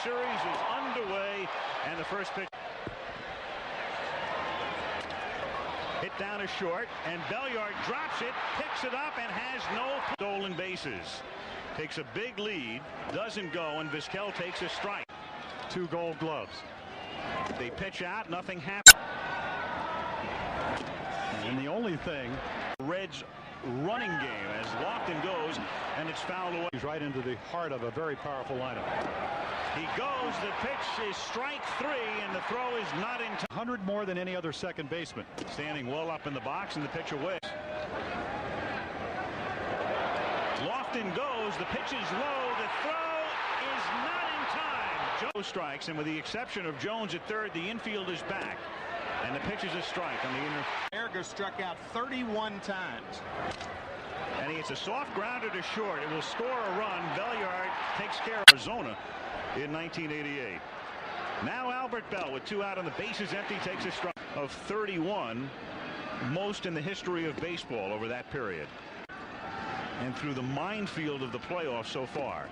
Series is underway, and the first pitch hit down is short, and Belliard drops it, picks it up, and has no stolen bases. Takes a big lead, doesn't go, and Vizquel takes a strike. 2 Gold Gloves. They pitch out, nothing happens. And the only thing, Reds running game as Lofton goes, and it's fouled away. He's right into the heart of a very powerful lineup. He goes, the pitch is strike 3, and the throw is not in time. 100 more than any other second baseman. Standing well up in the box, and the pitcher whiffs. Lofton goes, the pitch is low, the throw is not in time. Joe strikes, and with the exception of Jones at third, the infield is back. And the pitch is a strike on the inner. Ergo struck out 31 times. And he hits a soft grounder to short. It will score a run. Belliard takes care of Arizona in 1988. Now Albert Bell with 2 out on the bases empty takes a strike of 31, most in the history of baseball over that period. And through the minefield of the playoffs so far.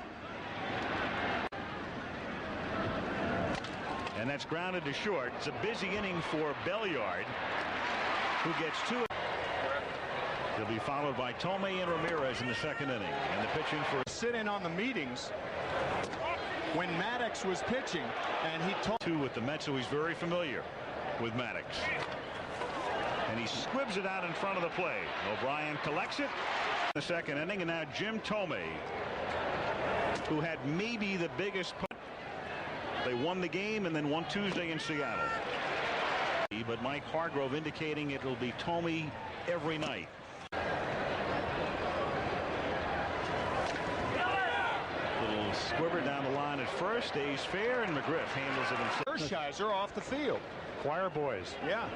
And that's grounded to short. It's a busy inning for Belliard, who gets 2. He'll be followed by Tomei and Ramirez in the second inning. And the pitching for sit in on the meetings when Maddux was pitching, and he told 2 with the Mets, so he's very familiar with Maddux. And he squibs it out in front of the plate. O'Brien collects it in the second inning, and now Jim Tomei, who had maybe the biggest. They won the game and then won Tuesday in Seattle. But Mike Hargrove indicating it will be Tomei every night. Little squibber down the line at first, stays fair, and McGriff handles it himself. Hershiser off the field. Choir boys. Yeah.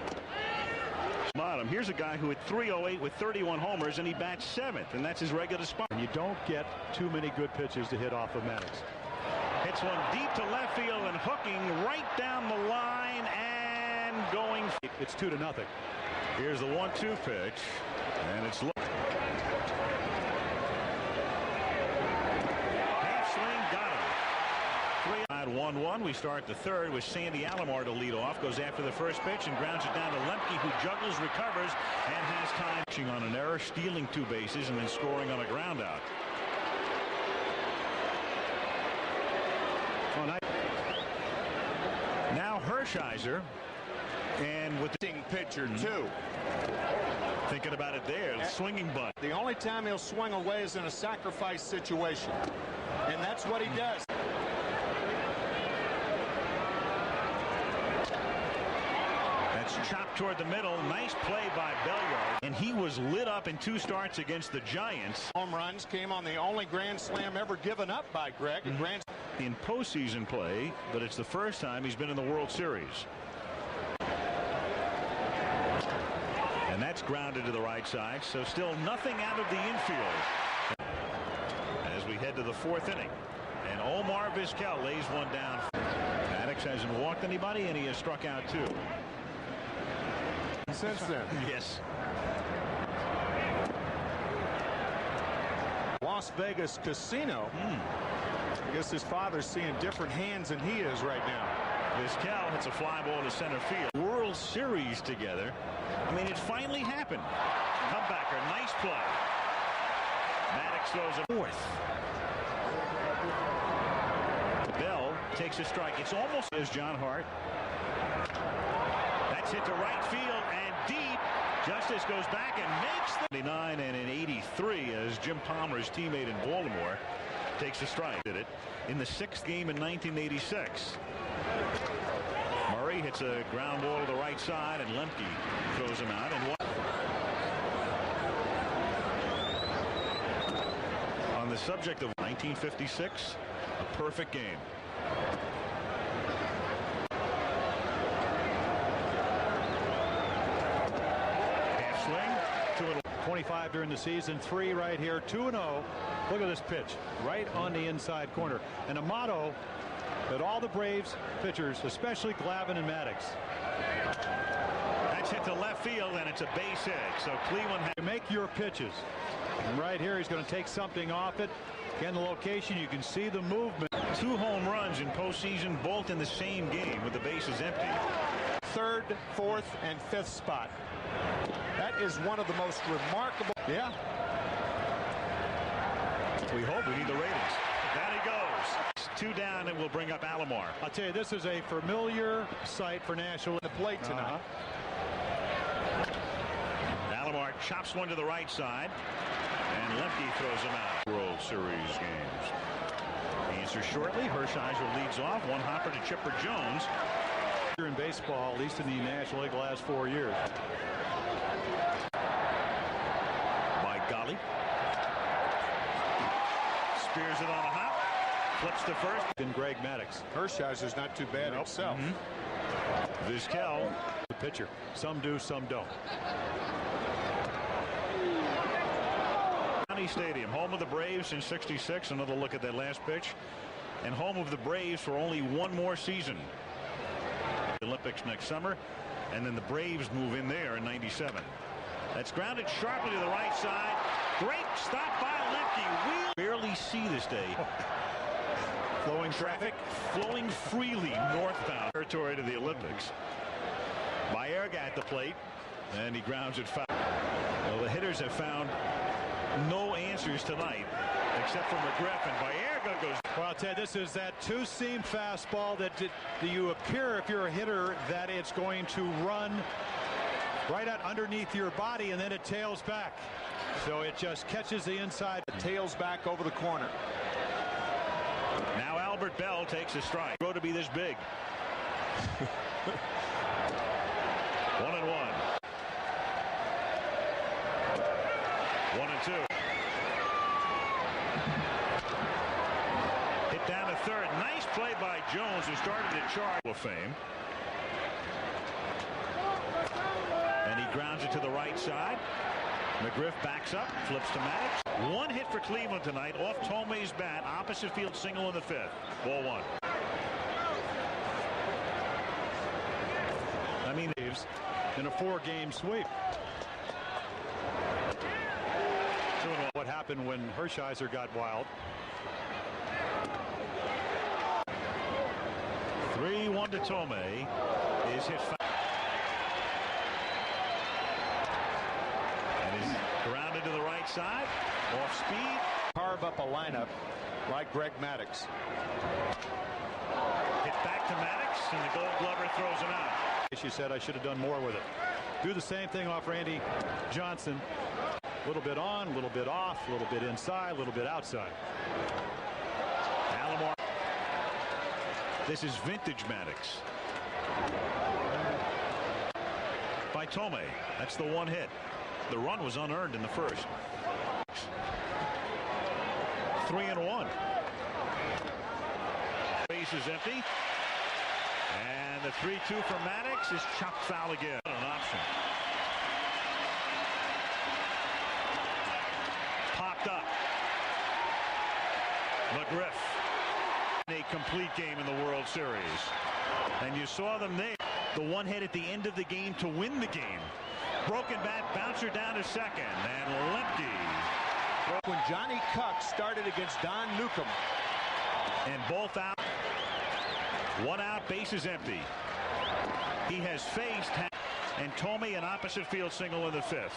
Bottom. Here's a guy who hit .308 with 31 homers, and he bats 7th, and that's his regular spot. And you don't get too many good pitches to hit off of Maddux. Hits one deep to left field and hooking right down the line and going. It's 2-0. Here's the 1-2 pitch, and it's low. Half swing, got him. 1-1. We start the third with Sandy Alomar to lead off. Goes after the first pitch and grounds it down to Lemke, who juggles, recovers, and has time. Pitching on an error, stealing 2 bases, and then scoring on a ground out. Now Hershiser, and with the pitcher too. Thinking about it there, swinging bunt. The only time he'll swing away is in a sacrifice situation, and that's what he does. That's chopped toward the middle. Nice play by Belliard, and he was lit up in 2 starts against the Giants. Home runs came on the only grand slam ever given up by Greg. In postseason play, but it's the first time he's been in the World Series. And that's grounded to the right side, so still nothing out of the infield as we head to the 4th inning. And Omar Vizquel lays one down. Maddux hasn't walked anybody, and he has struck out 2 since then. Yes. Las Vegas Casino. I guess his father's seeing different hands than he is right now. Vizquel hits a fly ball to center field. World Series together. I mean, it finally happened. Comebacker, nice play. Maddux throws a 4th. Bell takes a strike. It's almost as John Hart. That's hit to right field and deep. Justice goes back and makes the 99 and in 83 as Jim Palmer's teammate in Baltimore takes a strike. Did it in the 6th game in 1986. Murray hits a ground ball to the right side, and Lemke throws him out. And on the subject of 1956, a perfect game. Half swing, 25 during the season, 3 right here, 2-0. Look at this pitch right on the inside corner, and a motto that all the Braves pitchers, especially Glavine and Maddux. That's hit to left field, and it's a base hit. So Cleveland has to make your pitches. And right here, he's going to take something off it. Again, the location, you can see the movement. 2 home runs in postseason, both in the same game with the bases empty. 3rd, 4th, and 5th spot. That is one of the most remarkable. Yeah. We hope. We need the ratings. Down he goes. 2 down, and we'll bring up Alomar. I'll tell you, this is a familiar sight for National. The plate tonight. Alomar chops one to the right side, and Lemke throws him out. World Series games. Answer shortly. Hershiser leads off. 1 hopper to Chipper Jones. In baseball, at least in the National League, the last 4 years. By golly. Spears it on a hop. Flips to first. And Greg Maddux. Hershiser's not too bad himself. Vizquel. The pitcher. Some do, some don't. County Stadium, home of the Braves since '66. Another look at that last pitch. And home of the Braves for only 1 more season. Olympics next summer, and then the Braves move in there in '97. That's grounded sharply to the right side. Great stop by Lemke. We barely see this day. Flowing traffic flowing freely northbound territory to the Olympics. Baerga at the plate, and he grounds it foul. Well, the hitters have found no answers tonight except for McGriff, and Baerga goes. Well, I'll tell you, this is that 2-seam fastball that you appear, if you're a hitter, that it's going to run right out underneath your body, and then it tails back. So it just catches the inside. It tails back over the corner. Now Albert Bell takes a strike. Grow to be this big. 1-1. 1-2. Hit down to third. Nice play by Jones, who started to charge of fame. And he grounds it to the right side. McGriff backs up, flips to Maddux. 1 hit for Cleveland tonight off Tomei's bat. Opposite field single in the 5th. Ball 1. I mean, in a 4-game sweep. What happened when Hershiser got wild. 3-1 to Tomei. Is hit foul. And is grounded to the right side. Off speed. Carve up a lineup like Greg Maddux. Hit back to Maddux, and the Gold Glover throws him out. She said I should have done more with it. Do the same thing off Randy Johnson. A little bit on, a little bit off, a little bit inside, a little bit outside. Alomar. This is vintage Maddux. By Tomei. That's the 1 hit. The run was unearned in the first. 3-1. Base is empty. And the 3-2 for Maddux is chopped foul again. An option. Popped up. McGriff. A complete game in the World Series. And you saw them there. The 1 hit at the end of the game to win the game. Broken bat, bouncer down to second. And Lemke. When Johnny Cuck started against Don Newcomb. And both out. 1 out, bases empty. He has faced and Tomei an opposite field single in the 5th.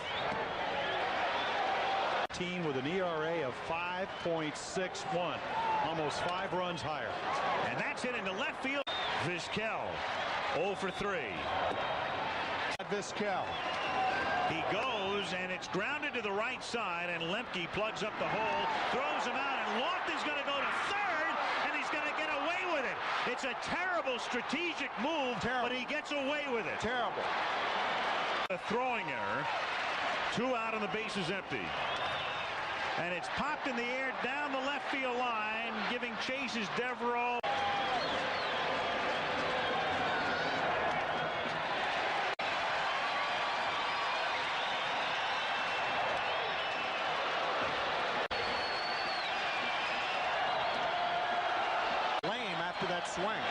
Team with an ERA of 5.61, almost 5 runs higher. And that's hit into left field. Vizquel 0 for 3. Vizquel. He goes, and it's grounded to the right side, and Lemke plugs up the hole, throws him out, and Lofton's going to go to third, and he's going to get away with it. It's a terrible strategic move, but he gets away with it. Terrible. A throwing error. 2 out, and the base is empty. And it's popped in the air down the left field line, giving chase is Devereaux. After that swing.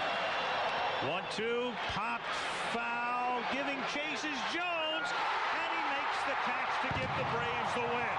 1-2, popped, foul, giving chases Jones, and he makes the catch to give the Braves the win.